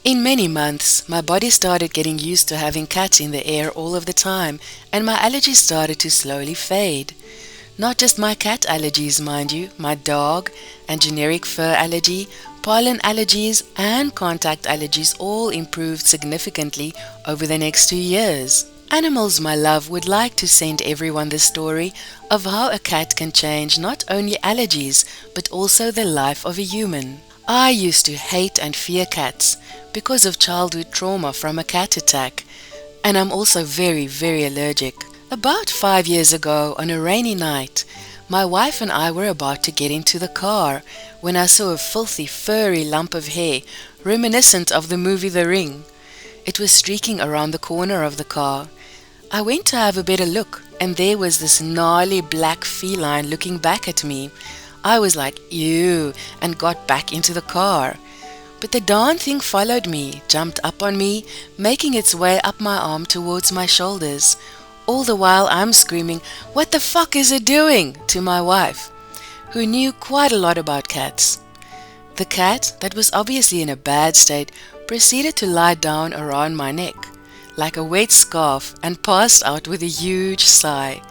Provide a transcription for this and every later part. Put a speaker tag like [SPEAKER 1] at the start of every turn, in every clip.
[SPEAKER 1] In many months, my body started getting used to having cats in the air all of the time, and my allergies started to slowly fade. Not just my cat allergies, mind you, my dog and generic fur allergy, pollen allergies, and contact allergies all improved significantly over the next 2 years. Animals, my love, would like to send everyone the story of how a cat can change not only allergies, but also the life of a human. I used to hate and fear cats because of childhood trauma from a cat attack, and I'm also very, very allergic. About 5 years ago, on a rainy night, my wife and I were about to get into the car when I saw a filthy, furry lump of hair reminiscent of the movie The Ring. It was streaking around the corner of the car. I went to have a better look, and there was this gnarly black feline looking back at me. I was like, ew, and got back into the car. But the darn thing followed me, jumped up on me, making its way up my arm towards my shoulders. All the while I'm screaming, "What the fuck is it doing?" to my wife, who knew quite a lot about cats. The cat, that was obviously in a bad state, proceeded to lie down around my neck, like a wet scarf, and passed out with a huge sigh.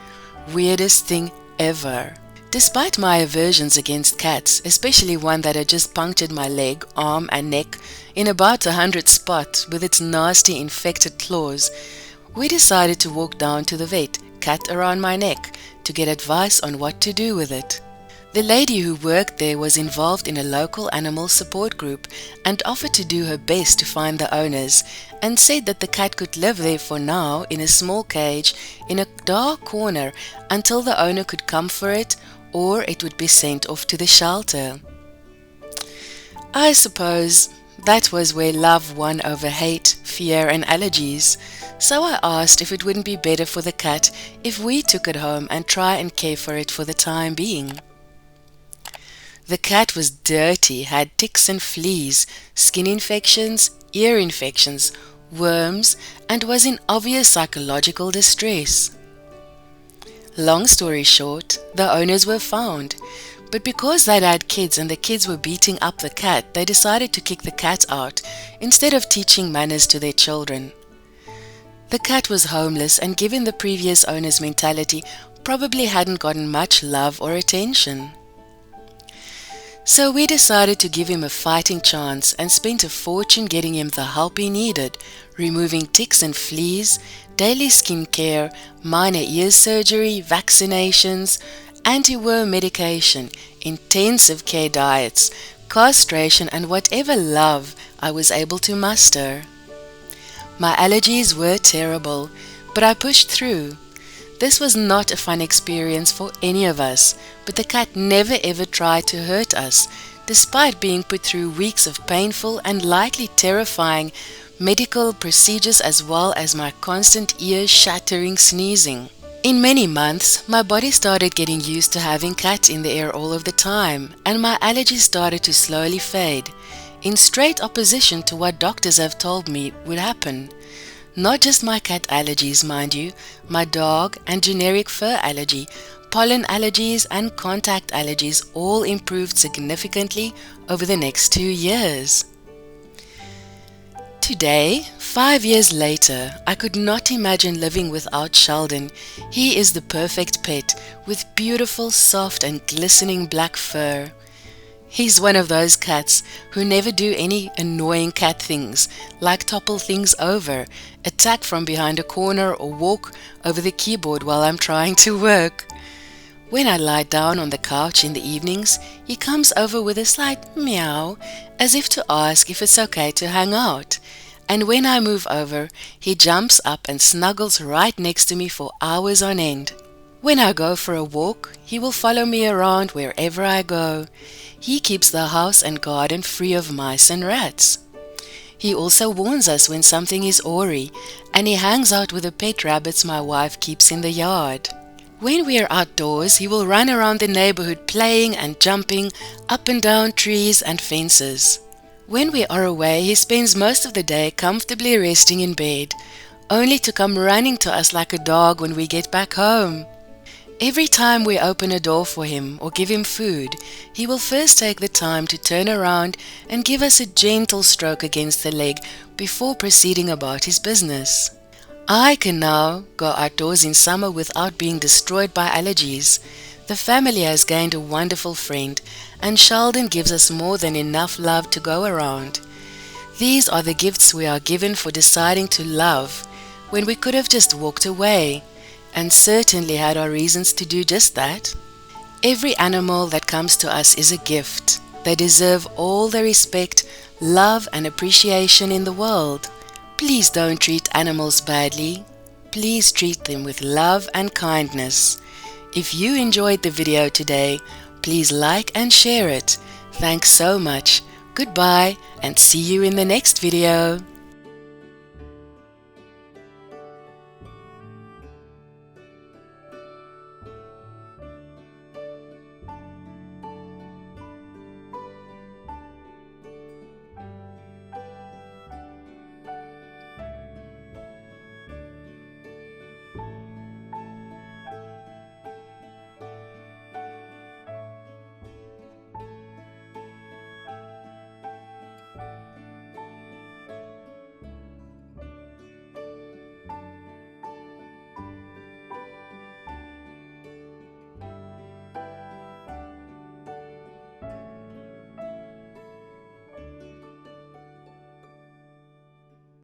[SPEAKER 1] Weirdest thing ever. Despite my aversions against cats, especially one that had just punctured my leg, arm and neck in about 100 spots with its nasty infected claws, we decided to walk down to the vet, cat around my neck, to get advice on what to do with it. The lady who worked there was involved in a local animal support group and offered to do her best to find the owners, and said that the cat could live there for now in a small cage in a dark corner until the owner could come for it, or it would be sent off to the shelter. I suppose that was where love won over hate, fear and allergies, so I asked if it wouldn't be better for the cat if we took it home and try and care for it for the time being. The cat was dirty, had ticks and fleas, skin infections, ear infections, worms, and was in obvious psychological distress. Long story short, the owners were found, but because they'd had kids and the kids were beating up the cat, they decided to kick the cat out instead of teaching manners to their children. The cat was homeless and, given the previous owner's mentality, probably hadn't gotten much love or attention. So we decided to give him a fighting chance and spent a fortune getting him the help he needed, removing ticks and fleas, daily skin care, minor ear surgery, vaccinations, anti-worm medication, intensive care diets, castration, and whatever love I was able to muster. My allergies were terrible, but I pushed through. This was not a fun experience for any of us, but the cat never ever tried to hurt us, despite being put through weeks of painful and likely terrifying medical procedures, as well as my constant ear-shattering sneezing. In many months, my body started getting used to having cats in the air all of the time, and my allergies started to slowly fade, in straight opposition to what doctors have told me would happen. Not just my cat allergies, mind you, my dog and generic fur allergy, pollen allergies and contact allergies all improved significantly over the next 2 years. Today, 5 years later, I could not imagine living without Sheldon. He is the perfect pet, with beautiful, soft and glistening black fur. He's one of those cats who never do any annoying cat things, like topple things over, attack from behind a corner, or walk over the keyboard while I'm trying to work. When I lie down on the couch in the evenings, he comes over with a slight meow, as if to ask if it's okay to hang out. And when I move over, he jumps up and snuggles right next to me for hours on end. When I go for a walk, he will follow me around wherever I go. He keeps the house and garden free of mice and rats. He also warns us when something is awry, and he hangs out with the pet rabbits my wife keeps in the yard. When we are outdoors, he will run around the neighborhood playing and jumping up and down trees and fences. When we are away, he spends most of the day comfortably resting in bed, only to come running to us like a dog when we get back home. Every time we open a door for him or give him food, he will first take the time to turn around and give us a gentle stroke against the leg before proceeding about his business. I can now go outdoors in summer without being destroyed by allergies. The family has gained a wonderful friend, and Sheldon gives us more than enough love to go around. These are the gifts we are given for deciding to love when we could have just walked away, and certainly had our reasons to do just that. Every animal that comes to us is a gift. They deserve all the respect, love and appreciation in the world. Please don't treat animals badly. Please treat them with love and kindness. If you enjoyed the video today, please like and share it. Thanks so much. Goodbye and see you in the next video.